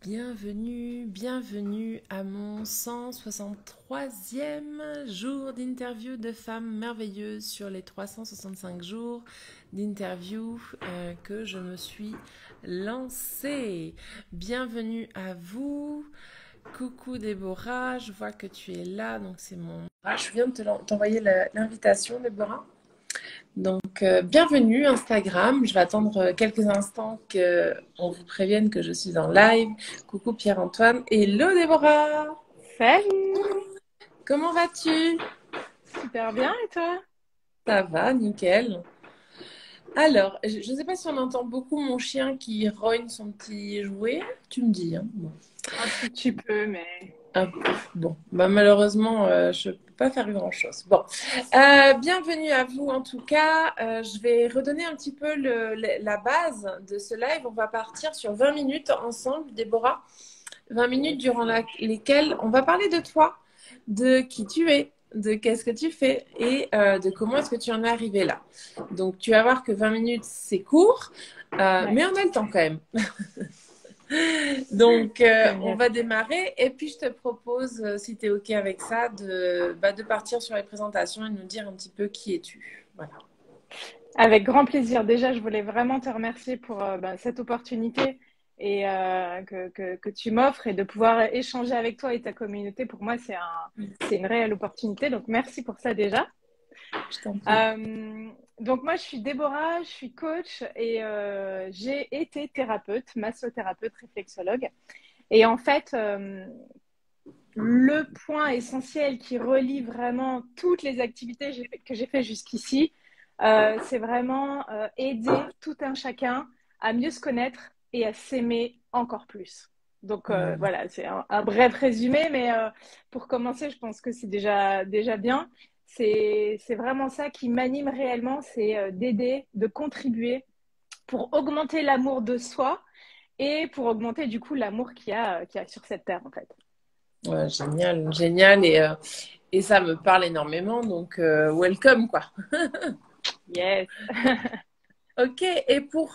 Bienvenue à mon 163e jour d'interview de femmes merveilleuses sur les 365 jours d'interview que je me suis lancée. Bienvenue à vous. Coucou Déborah, je vois que tu es là, donc c'est mon... je viens de t'envoyer l'invitation Déborah. Donc, bienvenue Instagram. Je vais attendre quelques instants qu'on vous prévienne que je suis en live. Coucou Pierre-Antoine. Hello Déborah. Salut! Comment vas-tu? Super bien, et toi? Ça va, nickel. Alors, je ne sais pas si on entend beaucoup mon chien qui rogne son petit jouet. Tu me dis, hein. Bon. Un tout petit peu, mais... Hop. Bon, bah, malheureusement, je ne peux pas faire grand-chose. Bon, bienvenue à vous en tout cas. Je vais redonner un petit peu la base de ce live. On va partir sur 20 minutes ensemble, Déborah. 20 minutes durant lesquelles on va parler de toi, de qui tu es, de qu'est-ce que tu fais et de comment est-ce que tu en es arrivé là. Donc, tu vas voir que 20 minutes, c'est court, Ouais, mais on a le temps quand même. Donc, on génial. va démarrer et puis je te propose, si tu es OK avec ça, de partir sur les présentations et nous dire un petit peu qui es-tu. Voilà. Avec grand plaisir. Déjà, je voulais vraiment te remercier pour cette opportunité et que tu m'offres et de pouvoir échanger avec toi et ta communauté. Pour moi, c'est une réelle opportunité. Donc, merci pour ça déjà. Je t'en prie. Euh, donc, moi, je suis Déborah, je suis coach et j'ai été thérapeute, massothérapeute, réflexologue. Et en fait, le point essentiel qui relie vraiment toutes les activités que j'ai fait jusqu'ici, c'est vraiment aider tout un chacun à mieux se connaître et à s'aimer encore plus. Donc voilà, c'est un bref résumé, mais pour commencer, je pense que c'est déjà bien. C'est vraiment ça qui m'anime réellement, c'est d'aider, de contribuer pour augmenter l'amour de soi et pour augmenter du coup l'amour qu'il y a sur cette terre en fait. Ouais, génial, génial. Et ça me parle énormément. Donc, welcome, quoi. Yes. Ok, et pour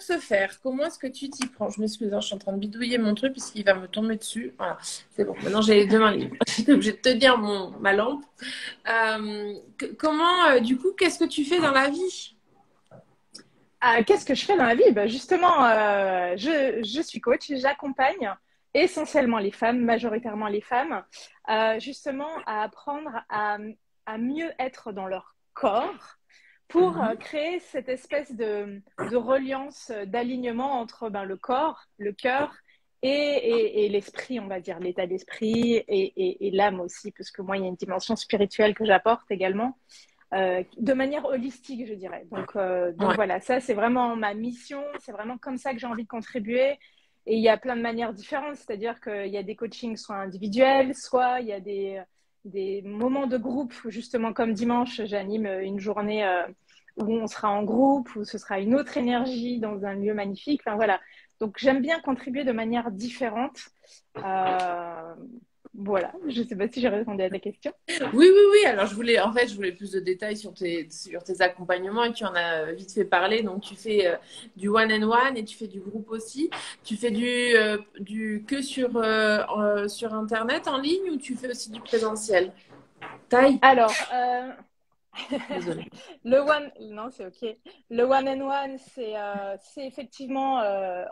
ce faire, comment est-ce que tu t'y prends? Je m'excuse, hein, je suis en train de bidouiller mon truc puisqu'il va me tomber dessus. Voilà, c'est bon. Maintenant, j'ai les deux mains libres. J'étais obligée de tenir ma lampe. Comment, du coup, qu'est-ce que tu fais dans la vie? Qu'est-ce que je fais dans la vie? Ben justement, je suis coach et j'accompagne essentiellement les femmes, majoritairement les femmes, justement à apprendre à mieux être dans leur corps pour Mhm. créer cette espèce de reliance, d'alignement entre le corps, le cœur et l'esprit, on va dire, l'état d'esprit et l'âme aussi, parce que moi, il y a une dimension spirituelle que j'apporte également de manière holistique, je dirais. Donc Ouais. voilà, ça c'est vraiment ma mission, c'est vraiment comme ça que j'ai envie de contribuer. Et il y a plein de manières différentes, c'est-à-dire qu'il y a des coachings soit individuels, soit il y a des moments de groupe, justement comme dimanche, j'anime une journée où on sera en groupe, où ce sera une autre énergie dans un lieu magnifique. Enfin voilà. Donc j'aime bien contribuer de manière différente. Euh, voilà, je ne sais pas si j'ai répondu à ta question. Oui. Alors, je voulais plus de détails sur tes accompagnements et tu en as vite fait parler. Donc, tu fais du one-on-one et tu fais du groupe aussi. Tu fais du que sur Internet en ligne ou tu fais aussi du présentiel? Taille? Alors, Désolée. non, c'est OK. Le one and one, c'est effectivement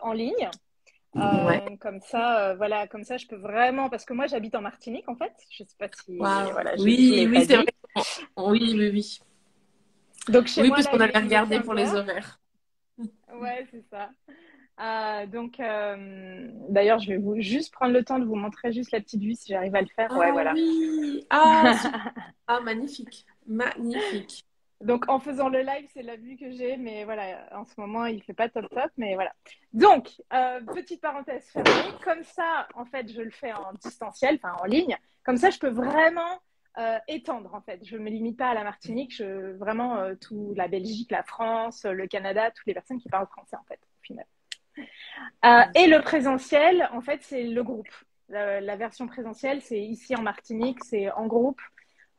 en ligne. Ouais. Comme ça, voilà, comme ça, je peux vraiment, parce que moi, j'habite en Martinique, en fait. Je sais pas si, Waouh. voilà, je Oui, l'ai oui, pas c'est vrai. dit. Oui. Donc, chez Oui, moi, parce là, qu'on il est, avait il est regardé 15 pour les heures. horaires. Ouais, c'est ça. Donc, d'ailleurs, je vais juste prendre le temps de vous montrer juste la petite vue si j'arrive à le faire. Ouais, Ah voilà. oui. Ah, super. Ah, magnifique. Magnifique. Donc, en faisant le live, c'est la vue que j'ai, mais voilà, en ce moment, il fait pas top top, mais voilà. Donc, petite parenthèse fermée. Comme ça, en fait, je le fais en distanciel, enfin en ligne. Comme ça, je peux vraiment étendre, en fait. Je me limite pas à la Martinique, vraiment tout la Belgique, la France, le Canada, toutes les personnes qui parlent français, en fait, au final. Et le présentiel, en fait, c'est le groupe. La version présentielle, c'est ici en Martinique, c'est en groupe.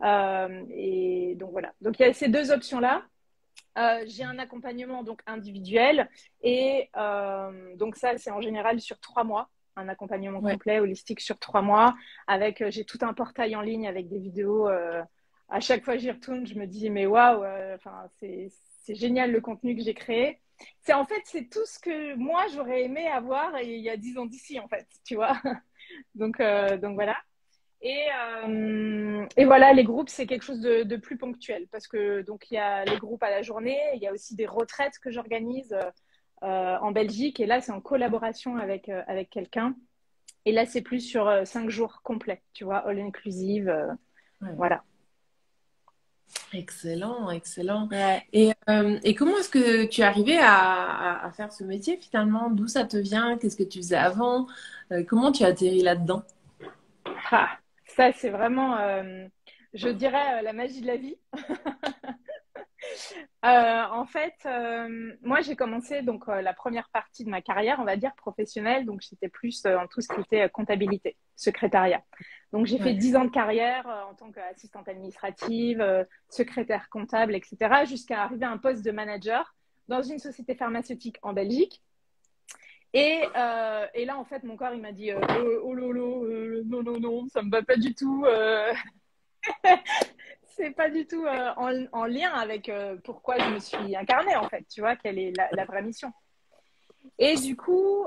Et donc voilà. Donc il y a ces deux options-là. J'ai un accompagnement donc individuel et donc ça c'est en général sur 3 mois, un accompagnement Ouais. complet, holistique sur 3 mois. Avec, j'ai tout un portail en ligne avec des vidéos. À chaque fois que j'y retourne, je me dis, mais waouh, enfin, c'est génial le contenu que j'ai créé. En fait, c'est tout ce que moi, j'aurais aimé avoir il y a 10 ans d'ici, en fait, tu vois. Donc voilà. Et voilà, les groupes, c'est quelque chose de plus ponctuel parce que donc il y a les groupes à la journée, il y a aussi des retraites que j'organise en Belgique et là c'est en collaboration avec quelqu'un et là c'est plus sur 5 jours complets, tu vois, all inclusive, Ouais. voilà. Excellent, excellent. Ouais. Et comment est-ce que tu es arrivé à faire ce métier finalement? D'où ça te vient? Qu'est-ce que tu faisais avant? Comment tu as atterri là-dedans? Ah, ça c'est vraiment, je dirais, la magie de la vie. En fait, moi j'ai commencé donc la première partie de ma carrière, on va dire professionnelle, donc j'étais plus en tout ce qui était comptabilité, secrétariat. Donc j'ai fait Ouais. 10 ans de carrière en tant qu'assistante administrative, secrétaire comptable, etc., jusqu'à arriver à un poste de manager dans une société pharmaceutique en Belgique. Et là, en fait, mon corps, il m'a dit oh lolo, non, non, non, ça me va pas du tout. C'est pas du tout en lien avec pourquoi je me suis incarnée, en fait. Tu vois, quelle est la vraie mission. Et du coup,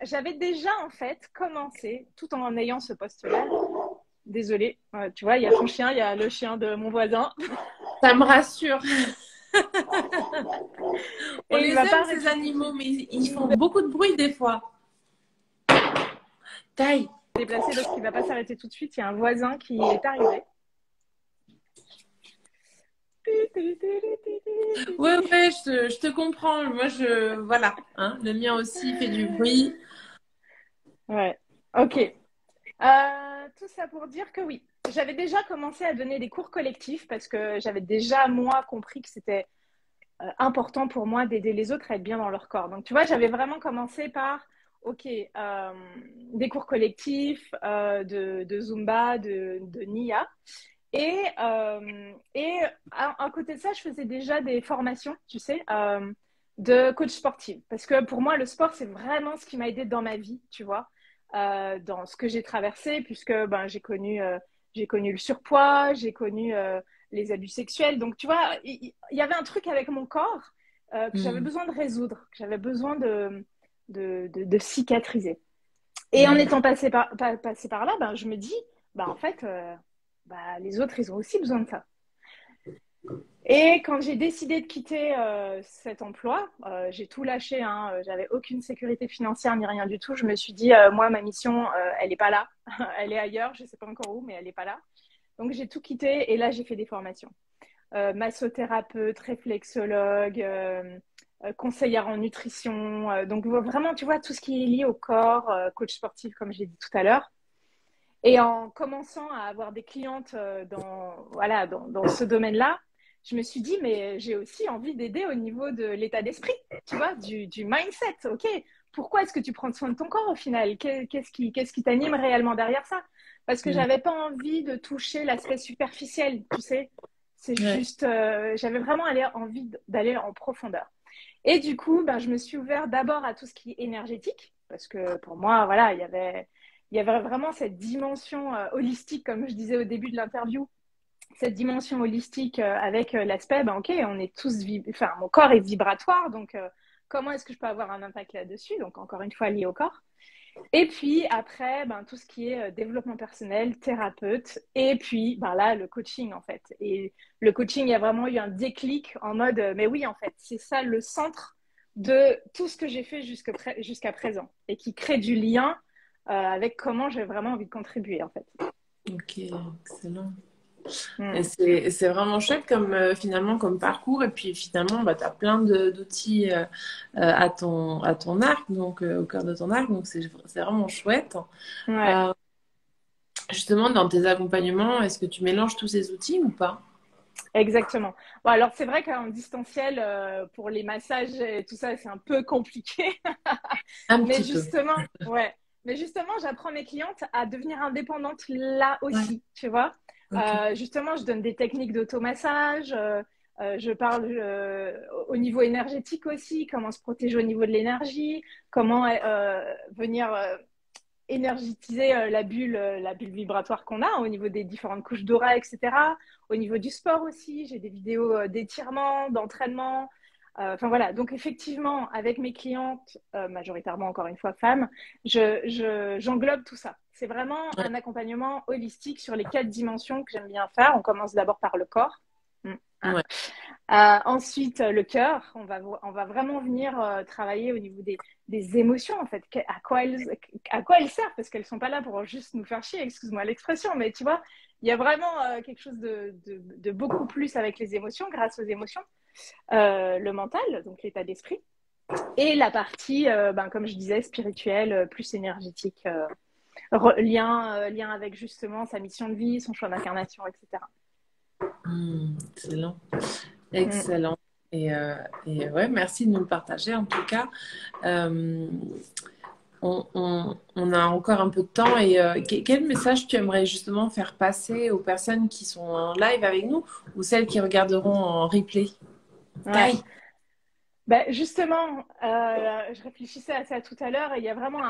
j'avais déjà, en fait, commencé, tout en ayant ce poste-là. Désolée, tu vois, il y a ton chien, il y a le chien de mon voisin. Ça me rassure. On Et il les va pas aime, ces arrêter tout de animaux, suite. mais ils font beaucoup de bruit des fois. Taille. Déplacé parce qu'il va pas s'arrêter tout de suite. Il y a un voisin qui est arrivé. Ouais, ouais, je te comprends. Moi, voilà, hein, le mien aussi fait du bruit. Ouais, ok. Tout ça pour dire que oui, j'avais déjà commencé à donner des cours collectifs parce que j'avais déjà, moi, compris que c'était important pour moi d'aider les autres à être bien dans leur corps. Donc, tu vois, j'avais vraiment commencé par, ok, des cours collectifs, de Zumba, de Nia. Et à côté de ça, je faisais déjà des formations, tu sais, de coach sportif. Parce que pour moi, le sport, c'est vraiment ce qui m'a aidé dans ma vie, tu vois, dans ce que j'ai traversé, puisque ben, j'ai connu le surpoids, j'ai connu les abus sexuels. Donc, tu vois, il y avait un truc avec mon corps que j'avais Hmm. besoin de résoudre, que j'avais besoin de cicatriser. Et en Ouais. étant passé par là, ben, je me dis, ben, en fait, bah, les autres, ils ont aussi besoin de ça. Et quand j'ai décidé de quitter cet emploi, j'ai tout lâché, hein, j'avais aucune sécurité financière ni rien du tout. Je me suis dit, moi, ma mission, elle n'est pas là. Elle est ailleurs, je ne sais pas encore où, mais elle n'est pas là. Donc j'ai tout quitté et là, j'ai fait des formations. Massothérapeute, réflexologue, conseillère en nutrition. Donc vraiment, tu vois, tout ce qui est lié au corps, coach sportif, comme j'ai dit tout à l'heure. Et en commençant à avoir des clientes voilà, dans ce domaine-là, je me suis dit, mais j'ai aussi envie d'aider au niveau de l'état d'esprit, tu vois, du mindset. OK, pourquoi est-ce que tu prends soin de ton corps au final? Qu'est-ce qui t'anime réellement derrière ça? Parce que Hmm. j'avais pas envie de toucher l'aspect superficiel, tu sais. C'est Ouais. juste, j'avais vraiment envie d'aller en profondeur. Et du coup, ben, je me suis ouverte d'abord à tout ce qui est énergétique, parce que pour moi, voilà, il y avait vraiment cette dimension holistique, comme je disais au début de l'interview, cette dimension holistique avec l'aspect, ben, ok, on est tous, enfin, mon corps est vibratoire, donc comment est-ce que je peux avoir un impact là-dessus? Donc encore une fois lié au corps. Et puis après, ben, tout ce qui est développement personnel, thérapeute, et puis ben, là, le coaching en fait. Et le coaching, il y a vraiment eu un déclic en mode, mais oui, en fait, c'est ça le centre de tout ce que j'ai fait jusqu'à présent et qui crée du lien avec comment j'ai vraiment envie de contribuer en fait. Ok, excellent. Et Mm. c'est vraiment chouette comme finalement comme parcours. Et puis finalement, bah, tu as plein d'outils à ton arc, donc au cœur de ton arc. Donc c'est vraiment chouette. Ouais, Euh, Justement, dans tes accompagnements, est-ce que tu mélanges tous ces outils ou pas? exactement. Bon, alors c'est vrai qu'en distanciel, pour les massages et tout ça, c'est un peu compliqué. Un Mais petit peu. justement, ouais. Mais justement, j'apprends mes clientes à devenir indépendantes là Ouais, aussi, tu vois. ok. Justement, je donne des techniques d'automassage. Je parle au niveau énergétique aussi, comment se protéger au niveau de l'énergie, comment venir énergétiser la bulle vibratoire qu'on a au niveau des différentes couches d'aura, etc. Au niveau du sport aussi, j'ai des vidéos d'étirement, d'entraînement. Enfin voilà, donc effectivement, avec mes clientes, majoritairement encore une fois femmes, j'englobe tout ça. C'est vraiment un accompagnement holistique sur les 4 dimensions que j'aime bien faire. On commence d'abord par le corps. Ouais. Ensuite, le cœur, on va vraiment venir travailler au niveau des émotions, en fait. À quoi elles servent, parce qu'elles sont pas là pour juste nous faire chier, excuse-moi l'expression, mais tu vois, il y a vraiment quelque chose de beaucoup plus avec les émotions, grâce aux émotions. Le mental, donc l'état d'esprit, et la partie, comme je disais, spirituelle, plus énergétique, lien avec justement sa mission de vie, son choix d'incarnation, etc. Excellent. Excellent. Et ouais, merci de nous le partager en tout cas. On a encore un peu de temps et quel message tu aimerais justement faire passer aux personnes qui sont en live avec nous ou celles qui regarderont en replay? Ouais. Justement, je réfléchissais à ça tout à l'heure et il y a vraiment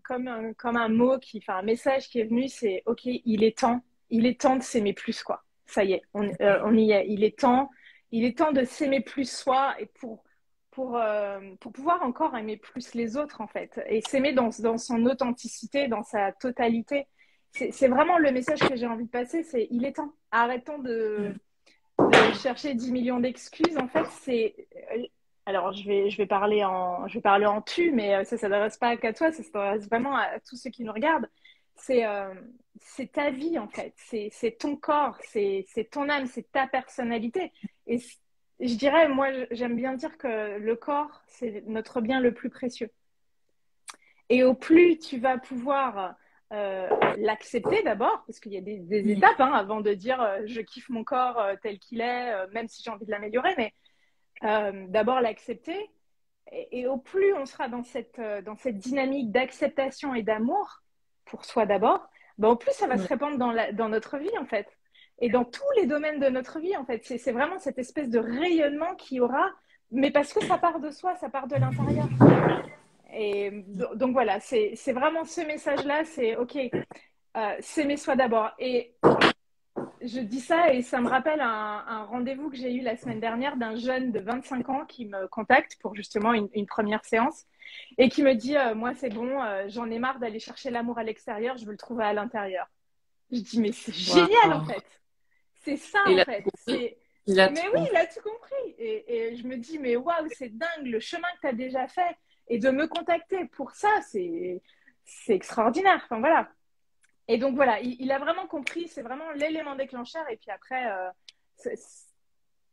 comme un mot un message qui est venu, c'est OK, il est temps de s'aimer plus, quoi. Ça y est, on y est. Il est temps de s'aimer plus soi et pour pouvoir encore aimer plus les autres, en fait, et s'aimer dans son authenticité, dans sa totalité. C'est vraiment le message que j'ai envie de passer, c'est il est temps. Arrêtons de chercher 10 millions d'excuses. En fait, alors, je vais parler en tu, mais ça ne s'adresse pas qu'à toi, ça s'adresse vraiment à tous ceux qui nous regardent. C'est ta vie, en fait. C'est ton corps, c'est ton âme, c'est ta personnalité. Et je dirais, moi, j'aime bien dire que le corps, c'est notre bien le plus précieux. Et au plus tu vas pouvoir l'accepter d'abord, parce qu'il y a des étapes avant de dire je kiffe mon corps tel qu'il est, même si j'ai envie de l'améliorer, mais d'abord l'accepter. Et au plus on sera dans cette dynamique d'acceptation et d'amour pour soi d'abord, au plus ça va se répandre dans notre vie, en fait. Et dans tous les domaines de notre vie, en fait. C'est vraiment cette espèce de rayonnement qu'il y aura, mais parce que ça part de soi, ça part de l'intérieur. Et donc voilà, c'est vraiment ce message-là, c'est OK, s'aimer soi d'abord. Et je dis ça et ça me rappelle un rendez-vous que j'ai eu la semaine dernière d'un jeune de 25 ans qui me contacte pour justement une première séance et qui me dit moi c'est bon, j'en ai marre d'aller chercher l'amour à l'extérieur, je veux le trouver à l'intérieur. Je dis mais c'est génial, en fait. C'est ça, en fait. Mais oui, il a tout compris. Et je me dis mais waouh, c'est dingue le chemin que tu as déjà fait, et de me contacter pour ça, c'est extraordinaire. Enfin voilà. Et donc voilà, il a vraiment compris, c'est vraiment l'élément déclencheur. Et puis après,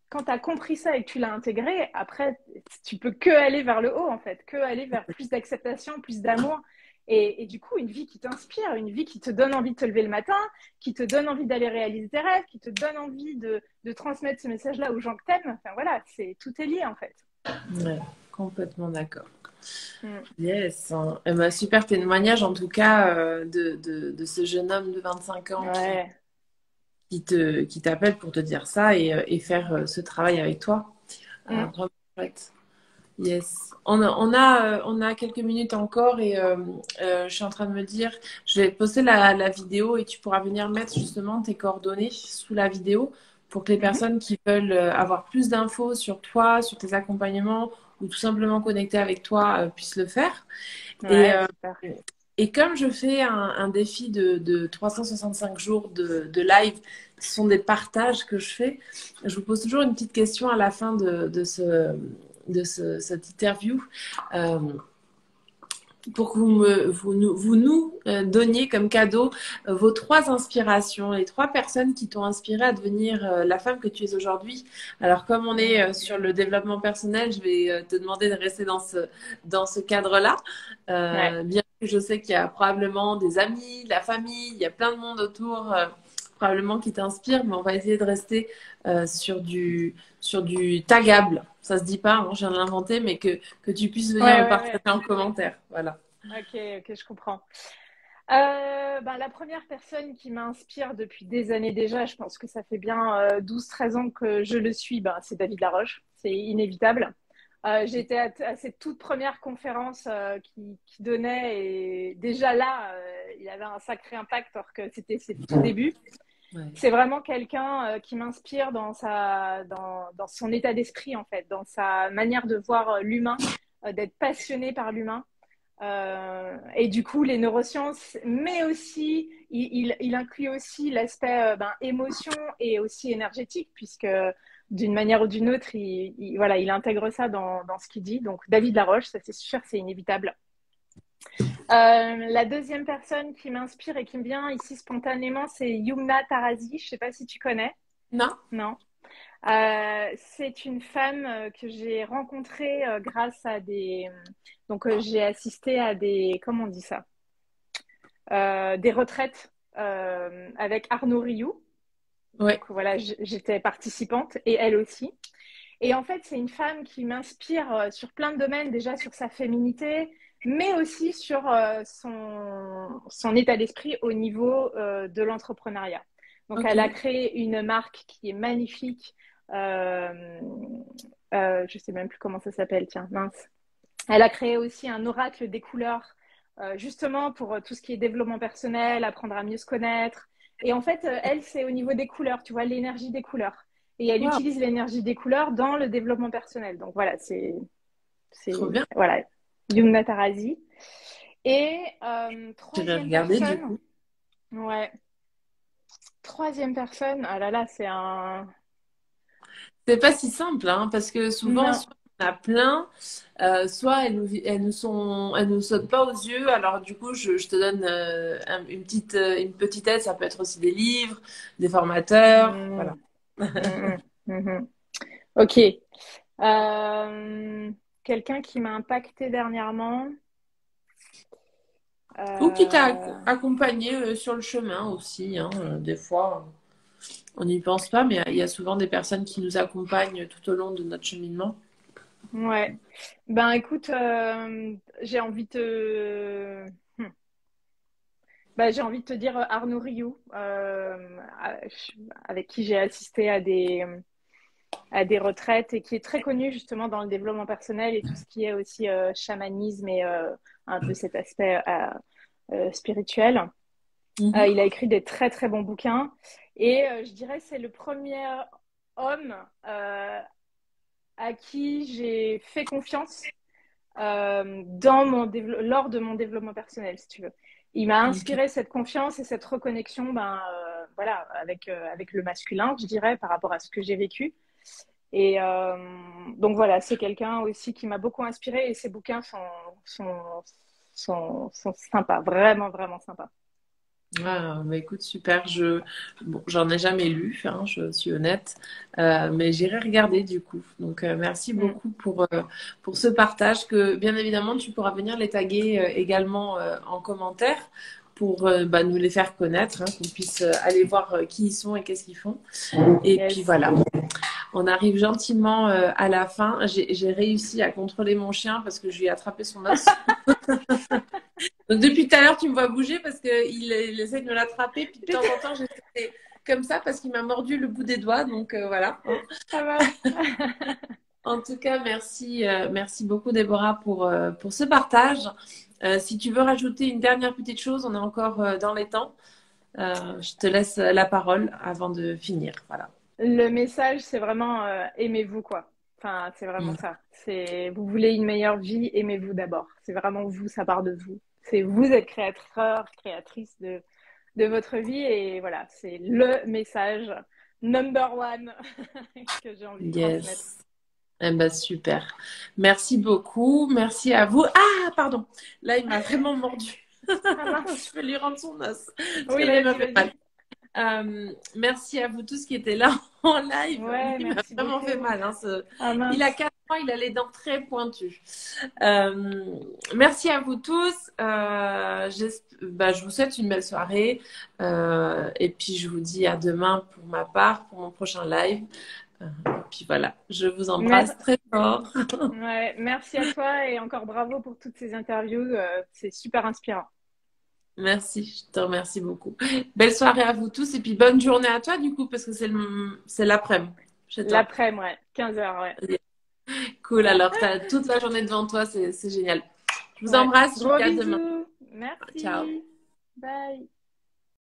quand tu as compris ça et que tu l'as intégré, après, tu peux que aller vers le haut, en fait, que aller vers plus d'acceptation, plus d'amour. Et du coup, une vie qui t'inspire, une vie qui te donne envie de te lever le matin, qui te donne envie d'aller réaliser tes rêves, qui te donne envie de transmettre ce message-là aux gens que t'aimes. Enfin voilà, tout est lié, en fait. Ouais, complètement d'accord. Yes. Eh ben, super témoignage en tout cas de ce jeune homme de 25 ans qui t'appelle pour te dire ça et faire ce travail avec toi. Vraiment chouette. Yes. On a quelques minutes encore et je suis en train de me dire, je vais poster la vidéo et tu pourras venir mettre justement tes coordonnées sous la vidéo pour que les personnes qui veulent avoir plus d'infos sur toi, sur tes accompagnements ou tout simplement connecter avec toi puissent le faire. Et comme je fais un défi de 365 jours de live, ce sont des partages que je fais, je vous pose toujours une petite question à la fin de cette interview pour que vous nous donniez comme cadeau vos 3 inspirations, les 3 personnes qui t'ont inspiré à devenir la femme que tu es aujourd'hui. Alors comme on est sur le développement personnel, je vais te demander de rester dans ce cadre-là. Bien que je sais qu'il y a probablement des amis, de la famille, il y a plein de monde autour probablement qui t'inspire, mais on va essayer de rester sur du tagable. Ça se dit pas, hein, je viens de l'inventer, mais que tu puisses venir le partager en commentaire. Voilà. Ok, je comprends. La première personne qui m'inspire depuis des années déjà, je pense que ça fait bien 12-13 ans que je le suis, c'est David Laroche. C'est inévitable. J'ai été à cette toute première conférence qui donnait et déjà là, il avait un sacré impact alors que c'était ses tout débuts. Ouais. C'est vraiment quelqu'un qui m'inspire dans son état d'esprit en fait, dans sa manière de voir l'humain, d'être passionné par l'humain. Et du coup, les neurosciences, mais aussi, il inclut aussi l'aspect émotion et aussi énergétique, puisque d'une manière ou d'une autre, voilà, il intègre ça dans ce qu'il dit. Donc, David Laroche, ça c'est sûr, c'est inévitable. La deuxième personne qui m'inspire et qui me vient ici spontanément, c'est Yumna Tarazi. Je ne sais pas si tu connais. Non? Non. C'est une femme que j'ai rencontrée grâce à des. Donc, j'ai assisté à des. Comment on dit ça? Des retraites avec Arnaud Rioux. Ouais. Donc, voilà, j'étais participante et elle aussi. Et en fait, c'est une femme qui m'inspire sur plein de domaines, déjà sur sa féminité, mais aussi sur son état d'esprit au niveau de l'entrepreneuriat. Donc, Ok. elle a créé une marque qui est magnifique. Euh, je sais même plus comment ça s'appelle, tiens, mince. Elle a créé aussi un oracle des couleurs, justement pour tout ce qui est développement personnel, apprendre à mieux se connaître. Et en fait, elle, c'est au niveau des couleurs, tu vois, l'énergie des couleurs. Et elle Wow, utilise l'énergie des couleurs dans le développement personnel. Donc voilà, trop bien. voilà, Yumna Tarazi. Et Je vais troisième regarder du personne, coup. ouais, troisième personne, ah là là, c'est un. C'est pas si simple, hein, parce que souvent, Non, soit on a plein, soit elles nous sautent pas aux yeux. Alors du coup, je te donne une petite aide. Ça peut être aussi des livres, des formateurs, mm, voilà. mm, mm. Ok. Quelqu'un qui m'a impacté dernièrement. Ou qui t'a Euh, accompagné sur le chemin aussi, hein, des fois, on n'y pense pas, mais il y a souvent des personnes qui nous accompagnent tout au long de notre cheminement. ouais. Ben écoute, j'ai envie de hmm. J'ai envie de te dire Arnaud Rioux, avec qui j'ai assisté à des retraites et qui est très connu justement dans le développement personnel et tout ce qui est aussi chamanisme et un peu cet aspect spirituel. Mhm. Il a écrit des très très bons bouquins et je dirais que c'est le premier homme à qui j'ai fait confiance lors de mon développement personnel, si tu veux. Il m'a Ok. inspiré cette confiance et cette reconnexion voilà, avec le masculin, je dirais, par rapport à ce que j'ai vécu. Et donc voilà, c'est quelqu'un aussi qui m'a beaucoup inspiré et ses bouquins sont, sont sympas, vraiment, vraiment sympas. Ah, bah écoute, super. Bon, j'en ai jamais lu, hein, je suis honnête, mais j'irai regarder du coup. Donc, merci Mm. beaucoup pour ce partage que, bien évidemment, tu pourras venir les taguer également en commentaire pour nous les faire connaître, hein, qu'on puisse aller voir qui ils sont et qu'est-ce qu'ils font. Et puis Yes. voilà, on arrive gentiment à la fin. J'ai réussi à contrôler mon chien parce que je lui ai attrapé son os. Donc depuis tout à l'heure, tu me vois bouger parce qu'il essaie de me l'attraper. Puis de temps en temps, j'essaie comme ça parce qu'il m'a mordu le bout des doigts. Donc voilà. Ça marche. En tout cas, merci beaucoup Déborah pour ce partage. Si tu veux rajouter une dernière petite chose, on est encore dans les temps. Je te laisse la parole avant de finir. Voilà. Le message, c'est vraiment aimez-vous, quoi. Enfin, c'est vraiment Mm. ça. Vous voulez une meilleure vie, aimez-vous d'abord. C'est vraiment vous, ça part de vous. C'est vous êtes créateur, créatrice de votre vie et voilà, c'est le message number one que j'ai envie de transmettre. Yes. Eh ben, super. Merci beaucoup. Merci à vous. Ah, pardon. Là, il m'a vraiment mordu. Ah Je mince. vais lui rendre son os. Parce que Oui, là, il m'a vas-y, fait mal. vas-y. Merci à vous tous qui étaient là en live. Lui, Ouais, il m'a merci vraiment fait beaucoup. mal, hein, Ah Il a mince. 4 ans, il a les dents très pointues. Merci à vous tous. Je vous souhaite une belle soirée. Et puis, je vous dis à demain pour ma part, pour mon prochain live. Et puis voilà, je vous embrasse Mer- très fort. ouais, merci à toi et encore bravo pour toutes ces interviews. C'est super inspirant. Merci, je te remercie beaucoup. Belle soirée à vous tous et puis bonne journée à toi du coup parce que c'est l'après-midi chez toi. L'après, ouais. 15 heures, ouais. Cool, alors tu as toute la journée devant toi, c'est génial. Je vous Ouais. embrasse, je vous Gros dis à demain. bisous. Ciao. Merci. Bye.